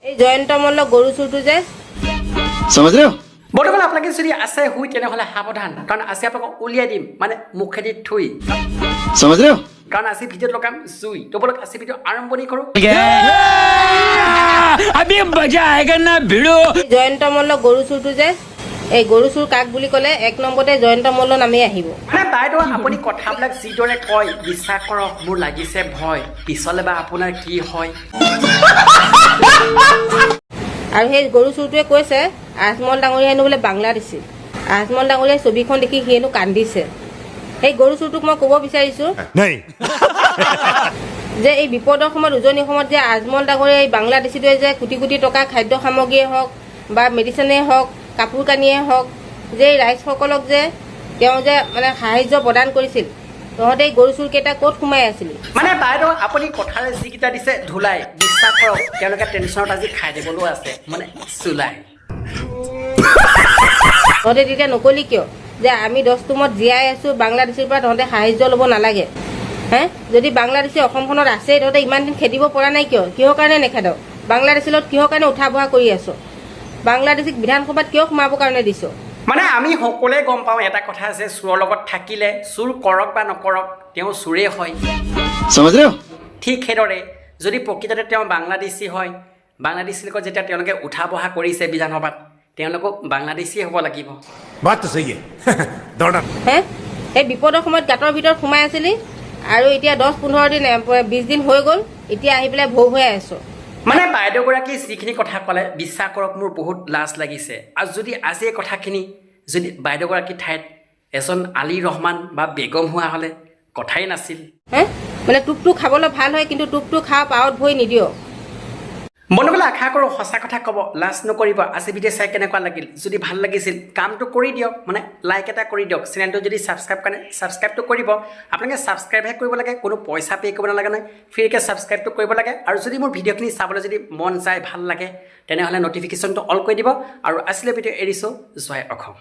এই জয়ন্ত মল্ল গৰু চুৰটো যে समझ रहे हो বৰ্তমান আপোনালোকে যদি আছে শুই তেনেহ'লে সাৱধান কাৰণ আজি আপোনালোকক উলিয়াই দিম মানে মুখেদি থুই समझ रहे हो কাৰণ আজি ভিডিঅ'ত লগাম জুই তো বলক আজি ভিডিঅ' আৰম্ভণি কৰোঁ अभी मजा आएगा ना भिड़ो এই জয়ন্ত মল্ল গৰু চুৰটো যে এই গৰু চুৰ কাক বুলি ক'লে এক নম্বৰতে জয়ন্ত মল্ল নামেই আহিব মানে বাইদেউ আপুনি কথাবিলাক যিদৰে কয় বিশ্বাস কৰক মোৰ লাগিছে ভয় পিছলৈ বা আপোনাৰ কি হয় আৰু সেই গৰু চুৰটোৱে কৈছে আজমল ডাঙৰীয়া হেনো বোলে বাংলাদেশী আজমল ডাঙৰীয়াই ছবিখন দেখি সি হেনো কান্দিছে সেই গৰু চুৰটোক মই ক'ব বিচাৰিছোঁ যে এই বিপদৰ সময়ত উজনি সময়ত যে আজমল ডাঙৰীয়া এই বাংলাদেশীটোৱে যে কোটি কোটি টকা খাদ্য সামগ্ৰীয়ে হওক বা মেডিচিনেই হওক কাপোৰ কানিয়ে হওক যে এই ৰাইজসকলক যে তেওঁ যে মানে সাহায্য প্ৰদান কৰিছিল তহঁতে এই গৰু চুৰকেইটা ক'ত সোমাই আছিলি মানে বাইদেউ আপুনি কথাৰে যিকেইটা দিছে ধুলাই বিশ্বাস কৰক তেওঁলোকে টেনশ্যনত আজি খাই দিবলৈও আছে মানে চুলাই তহঁতে তেতিয়া নকলি কিয় যে আমি 10 টোমত জীয়াই আছোঁ বাংলাদেশীৰ পৰা তহঁতে সাহায্য ল'ব নালাগে হে যদি বাংলাদেশী অসমখনত আছে তহঁতে ইমান দিন খেদিব পৰা নাই কিহৰ কাৰণে নেখেদ বাংলাদেশীৰ লগত কিহৰ কাৰণে উঠা বহা কৰি আছ বাংলাদেশীক বিধানসভাত কিয় সোমাবৰ কাৰণে দিছ মানে আমি সকলোৱে গম পাওঁ এটা কথা আছে চোৰৰ লগত থাকিলে চুৰ কৰক বা নকৰক তেওঁ চোৰেই হয় समझ रहे हो ঠিক সেইদৰে যদি প্ৰকৃততে তেওঁ বাংলাদেশী হয় বাংলাদেশীৰ লগত যেতিয়া তেওঁলোকে উঠা বহা কৰিছে বিধানসভাত তেওঁলোকক বাংলাদেশী হ'ব লাগিব बात तो सही है दौड़ा হে সেই বিপদৰ সময়ত গাঁতৰ ভিতৰত সোমাই আছিলি আৰু এতিয়া 10-15 দিন 20 দিন হৈ গ'ল এতিয়া আহি পেলাই ভৌ হৈ আছ মানে বাইদেউগৰাকী যিখিনি কথা ক'লে বিশ্বাস কৰক মোৰ বহুত লাজ লাগিছে আৰু যদি আজি এই কথাখিনি যদি বাইদেউগৰাকীৰ ঠাইত এজন আলী ৰহমান বা বেগম হোৱা হ'লে কথাই নাছিল হে মানে টোপটো খাবলৈ ভাল হয় কিন্তু টোপটো খাওঁ পাৱত ভৰি নিদিয় মনলৈ আশা কৰোঁ সঁচা কথা ক'ব লাজ নকৰিব আজি ভিডিঅ' চাই কেনেকুৱা লাগিল যদি ভাল লাগিছিল কামটো কৰি দিয়ক মানে লাইক এটা কৰি দিয়ক চেনেলটো যদি ছাবস্ক্ৰাইব কাৰণে ছাবস্ক্ৰাইবটো কৰিব আপোনালোকে ছাবস্ক্ৰাইবহে কৰিব লাগে কোনো পইচা পে' কৰিব নালাগে নহয় ফ্ৰীকৈ ছাবস্ক্ৰাইবটো কৰিব লাগে আৰু যদি মোৰ ভিডিঅ'খিনি চাবলৈ যদি মন যায় ভাল লাগে তেনেহ'লে ন'টিফিকেশ্যনটো অল কৰি দিব আৰু আজিলৈ ভিডিঅ' এৰিছোঁ জয় অসম